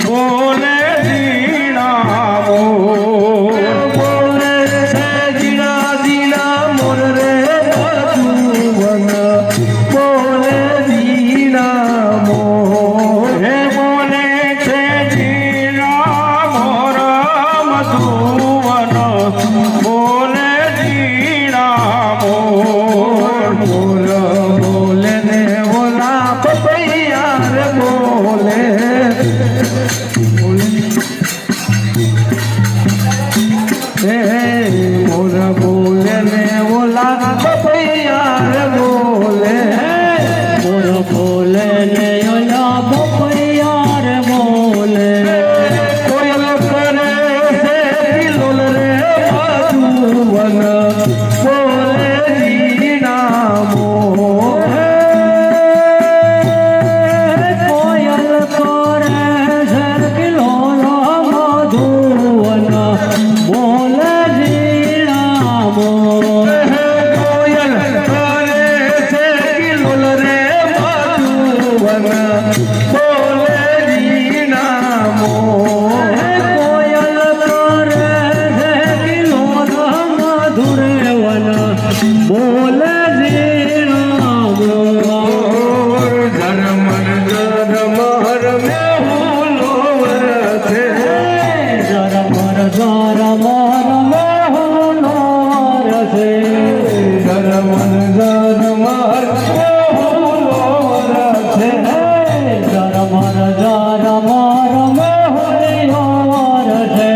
બોલે ઝીણા મોર બોલે છે ઝીણા ઝીણા મોર રે મધુવન બોલે ઝીણા મોર હે બોલે છે ઝીણા મોર મધુવન બોલે ઝીણા મોર મોર બોલે ને ઓલા પપૈયા રે બોલે મોર બોલે ને ઓલા પપૈયા રે બોલે મોર બોલે ને ઓલા પપૈયા રે બોલે કોયલ કરે છે કિલોલ રે મધુવન બોલે ઝીણા મોર કોયલ કરે છે કિલોલ મધુવન બોલે ઝીણા મોર કોયલ કરે છે કિલોલ રે મધુવન બોલે ઝીણા મોર કોયલ કરે છે કિલોલ મધુરે વન બોલે ઝીણા મોર ધર્મન ધર્મર મેહુલો વરસે ઝરમર ઝરમર મેહુલો રસે ધર્મન ધર્મર મેહુલો વરસે ઝરમર ઝરમર મેહુલો રસે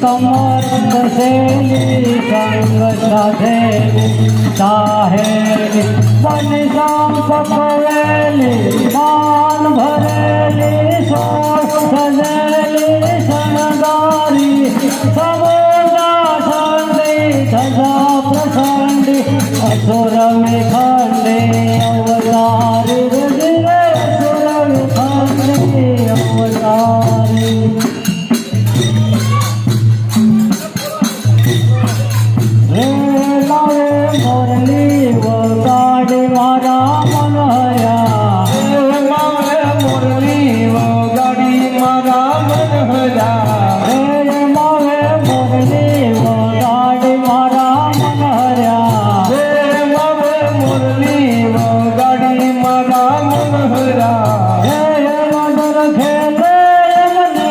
કમર કસેલી સંગ સાધેલી સાહેલી મન શામ પકવેલી માન ભરેલી સોળ સજેલી શણગારી સમોદા ઠંડી ધજા પ્રસંડી અસુર મેખંડી અવતારી રુધિરે અસુર મેખંડી અવતારી મોરલી વગાડી મારા મનહરા મુરલી વગાડી મારા મનહરા માવે મોરલી વગાડી મારા મનહરા મુરલી વગાડી મારા મનહરા મનર ખેલે મને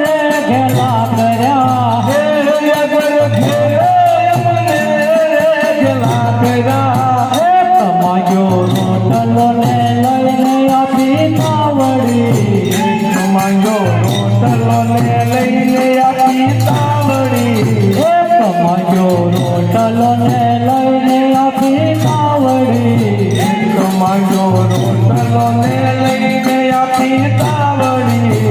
રે ખેલા કર્યા કમાયો રોટલો ને લઈને આપી તાવડી માંગો રોટલો ને લઈને આપી તાવડી કમાયો રોટલો ને લઈને આપી તાવડી માંગો રોટલો ને લઈને આપી તાવડી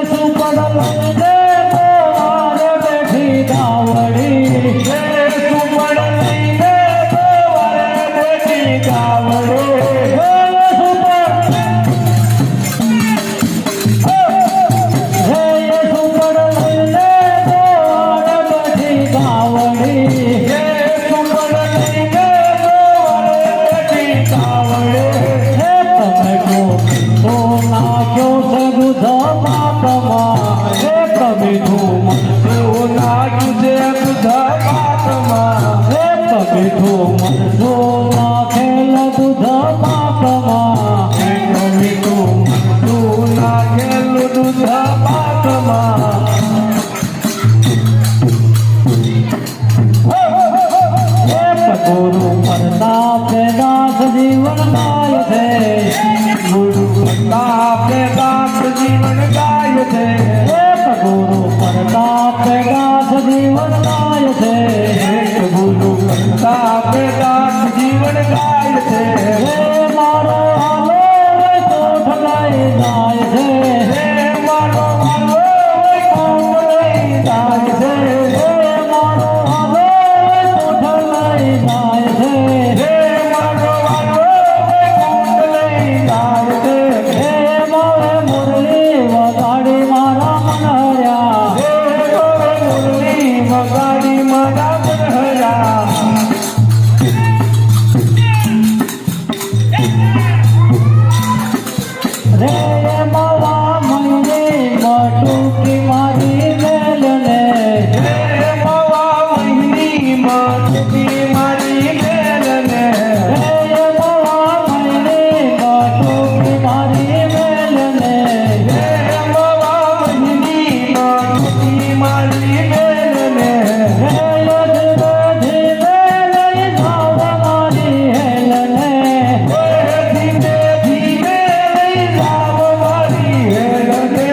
સુપડ લઈને બોવારે બેઠી તાવડી સુપડ લઈને બોવારે બેઠી તાવડી સુપડ લઈને બોવારે બેઠી તાવડી ગુરુ પ્રતાપ દાસ જીવન ગાય છે ગુરુ પ્રતાપ દાસ જીવન ગાય છે ગુરુ પ્રતાપ દાસ જીવન ગાય છે ગુરુ પ્રતાપ દાસ જીવન ગાય છે હે મારો હાલો કોઠ લઈ જાય છે હે મારો હાલો કોઠ લઈ જાય છે હે મારો હાલો કોઠ લઈ જાય છે હે મારો હાલો કોઠ લઈ જાય છે હે મારે મુરલી વગાડી મારા મનહર્યા હે મુરલી વગાડી મારા મનહર્યા રે માવા મહિને મટુકી મારી મેલને હે મવા મહિની મટકી મારી મેલને રે માવા મહિને મટુકી મારી મેલને હે મવા મહિની મટકી મારી મેલને રે ધીમે લઈ જાવ મારી હેલને ધીમે ધીમે લઈ જાવ મારી હેલને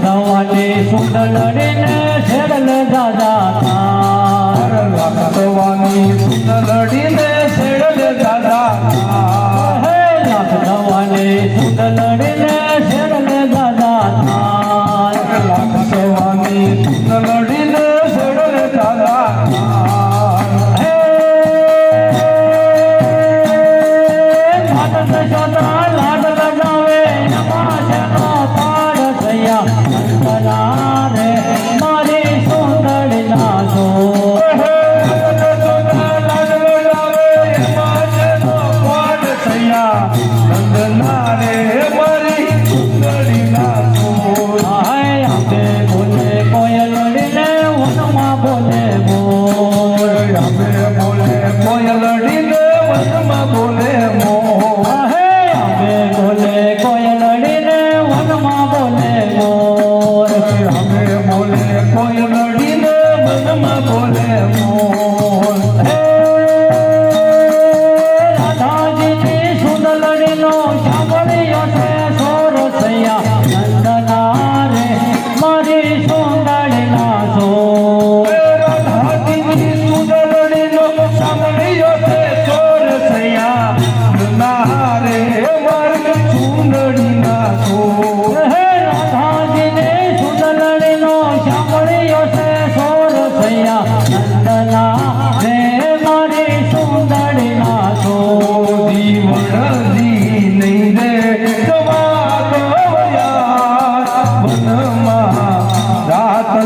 થવાની સુંદરડીને શેરલ દાદા થાર લાખ થવાની સુંદરડીને શેરલ દાદા થાર હે લાખ થવાની સુંદરડીને શેરલ દાદા થાર લાખ થવાની સુંદરડીને શેરલ દાદા થાર હે ઘાટ દશોતા લાડ લગાવે અમાશનો પાડ થયા અંતરા રે મારી સુંદરના જો હાય આપે બોલે કોયલડીને વનમાં બોલે બોલ હે આપે બોલે કોયલડીને વનમાં બોલે બોલ હે રાધાજીની સુંદરડીનો સાંભળ્યો છે સોરસૈયા નંદના રે મારી સુંદરના સો હે રાધાજીની સુંદરડીનો સાંભળ્યો છે સોરસૈયા નંદના રે મારી સુંદરના સો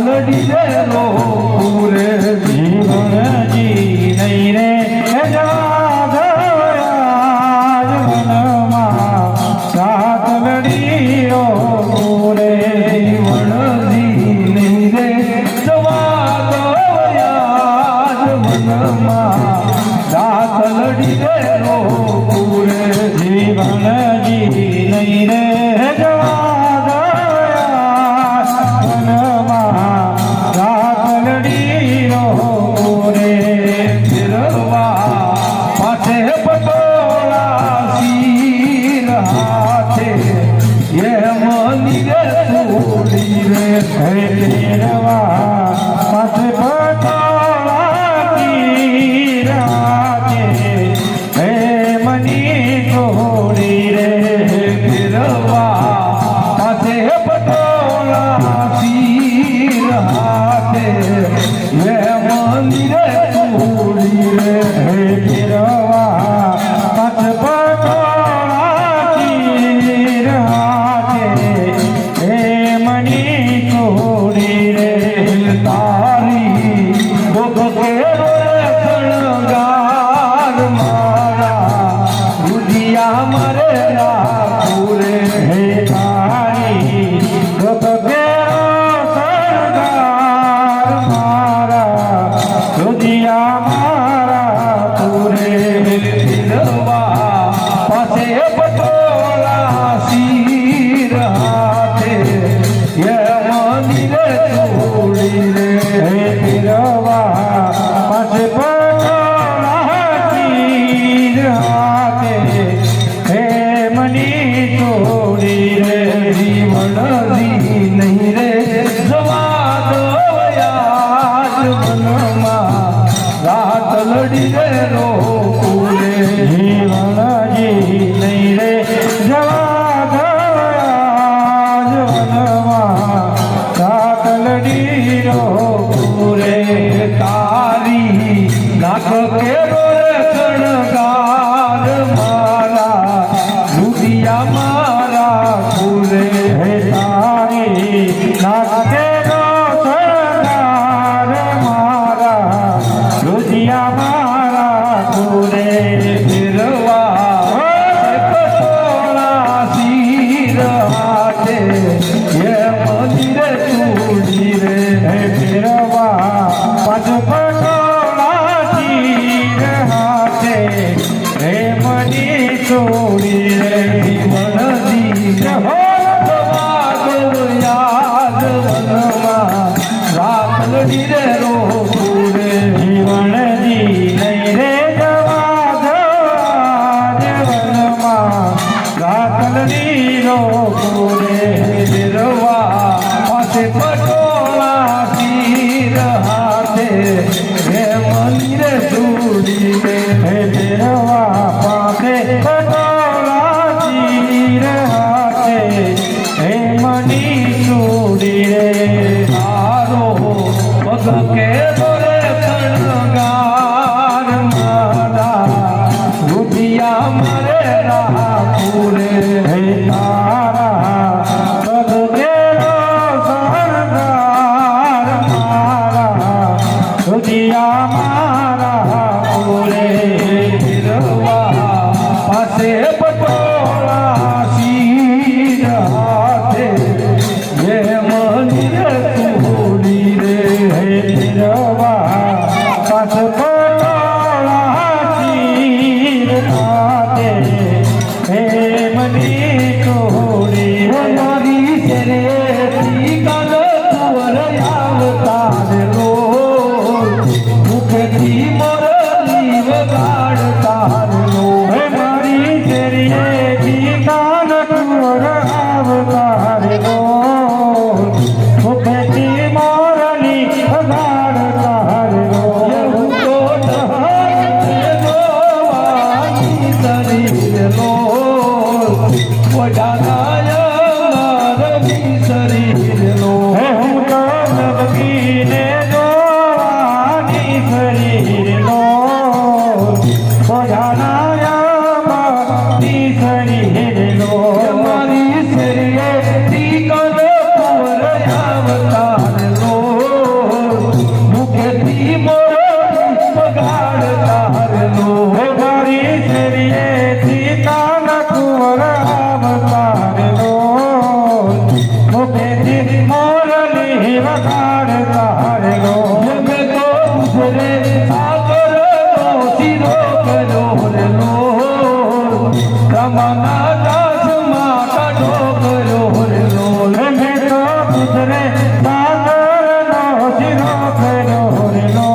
લડી રે રો પૂરે જીવનજી નહીં રે જવાગયાજ વનમાં સાત લડીઓ પૂરે વણજી નહીં રે જવા દયાજ મનમાં રાત લડી રે રો પૂરે જીવનજી નહીં રે જવાગયાજ વનમાં સાત લડીઓ પૂરે ફેરવા પાછે પટોળા શીર હાથે એ મની રે છોડી રે હે તેરવા પાછ પટોળા તીર હાથે હે મની છોડી રે ફેરવા પાછે પટોળા શીર હાથે એ મની રે છોડી રે હે તેરવા પાછ પટોળા તીર હાથે હે મની છોડી રે તારી ગોગ કેરો શણગાર મારા દુધિયા મરે પૂરે હે તારી ગોપ કેરો સરદાર મારા દુધિયા મારા પૂરે ફેરવા પાસે પટોળા શીર હાથે એ મંદિરે છોડી રે હે તેરવા પાછ પટોળા તીર હાથે હે મની છોડી રે જીવનજી નહીં રે જવા દયાજ મનમાં રાત લડી રે રો પૂરે જીવનજી નહીં રે જવા દયાજ વનમાં સાત લડીરો પૂરે તારી નાક કેરો રે શણગાર મારા દુધિયા મારા પૂરે હે તારી નાકે નો સરદાર મારા દુધિયા મારા પૂરે ફેરવા પટોળા શીર હાથે એ મંદિરે છોડી રે હે ફેરવા પાછ પટોળા તીર હાથે હે મની છોડી રે જીવનજી જવા યાદ વનમાં રાત લડી રે રો પૂરે જીવનજી નહીં રે જવા દયાજ વનમાં ગાતલ નીરો પૂરે ફેરવા પટોળા શીર હાથે હે મંદિર સુડી રે હે તેરવા પાસે પટોળા શીર હાથે હે મની ચૂડી રે તારો પગ કે બોલે શણગાર મારા રૂપિયા મરે રાખુરે હે તારા પગેરો શણગાર મારા દુધિયા મારા પૂરે ફિરવા પાસે પટોળા શીર હાથે હે મંદિર સુડી રે હે તેરવા પાસ પટોળા શીર હાથે હે મની ચોરી રે મારી શરે કાલ કુંવર આવતાર લો મુખથી મોરલી વગાડતાર લો હે મારી તેરીએ જીકાન કુંવર અવતાર લો મુખથી મોરલી વગાડતાર લો હું તો જોવાની શરીર લો વડાનાય મારવી શરીર લો હે હું તો જબકીને જોવાની શરીર લો ભજાનાયાની શરીર લો મારી શરીરે કલ કુંવર આવતાર લો મુખથી મોરલી વગાડતાર લો હે મારી શરીરે જીકાન કુંવર અવતાર લો મુખથી મોરલી વગાડતાર લો મેં તો ગુજરે સાગર નો શીરો કર્યો રે લો રમના દાસમાં કાઢો કર્યો રે લો મેં તો ગુજરે સાગરનો શીરો કર્યો રે લો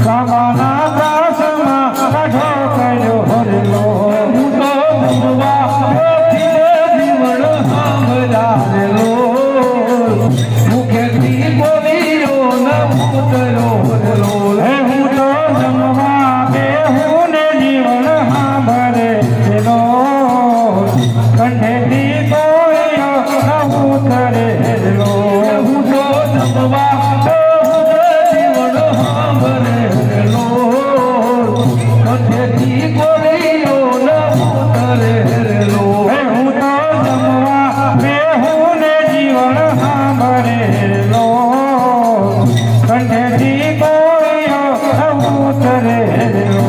કામાના દાસમાં કાઢો કર્યો રે લો હું તો જમવા જીવન સાંભળા રે લો મુખેથી બોલીઓ ન ઉતર્યો રે લો હે હું તો જમવા બેહું ને જીવન સાંભળે લો કંઠેથી બોલ્યો ન ઉતરે લો હું તો જમવા જીવન સાંભળે રે લો મુખેથી બોલીઓ ન ઉતરે રે લો હે હું તો જમવા બેહું ને જીવન સાંભળે લો કંઠેથી બોલ્યો ન ઉતરે લો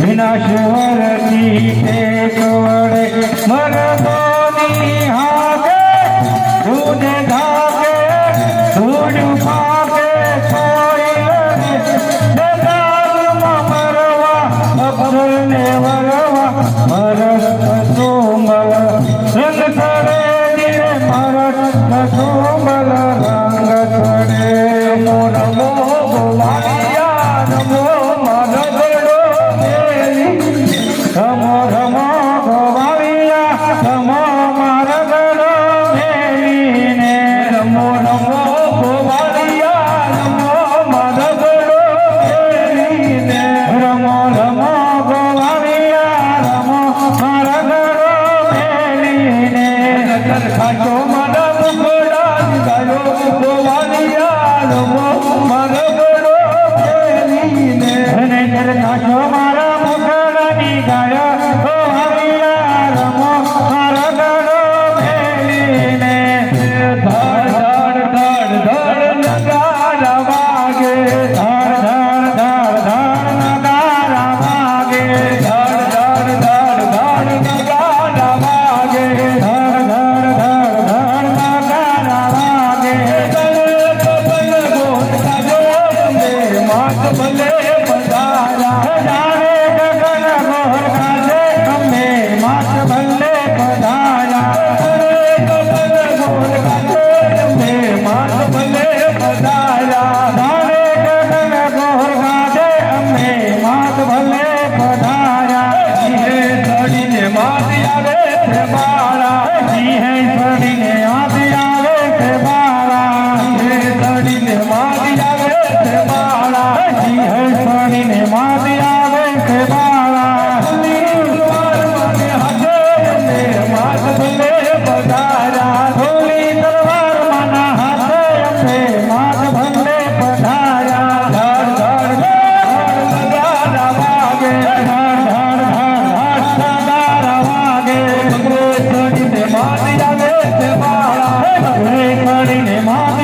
વિનાશવરતી ટેક વડે મરદોની હાકે દૂધ ધાકે ધૂળ પાકે મરવા અફસરને વરવા મરસ કસુમલ રંગ ચડે ધીરે મરસ કસુમલ રંગ ચડે નમો નમો ગોવાળિયા નમો માનગડો રમો રમો ગોવાળિયા રમો મારગડો મેલીને નમો નમો ગોવાળિયા નમો માનગડો મેલીને રમો રમો ગોવાળિયા રમો મારગડો મેલીને નગર ખાટો મારા મુખડા ગાયો ગોવાળિયા નમો માનગડો મેલીને નગર કાશો મારા મુખડાની ગાયો ગોવાળિયા રમો મારગડો મેલીને ધડ ધડ ધડ ધડ નગારા વાગે ધડ ધડ ધડ ધડ નગારા વાગે ધડ ધડ ધડ ધડ નગારા વાગે ધડ ધડ ધડ ધડ નગારા વાગે કબલ ગોતા જો માત ભલે ભલે પધાર્યા સિંહે ચડીને માત આવે છે બાળા સિંહે ચડીને હાથ આવે છે બાળા સિંહે ચડીને માત આવે છે બાળા સિંહે ચડીને માથ આવે છે બાળા તલવાર મને હાથે એમને માત ભલે પધાર્યા થોડી તલવાર માના હાથે અંબે માથ ભલે પધાર્યા ધડ ધડ ધડ નગારા વાગે ધડ ધડ સદારા વાગે ચડીને માત આવે છે બાળા ચડીને માથ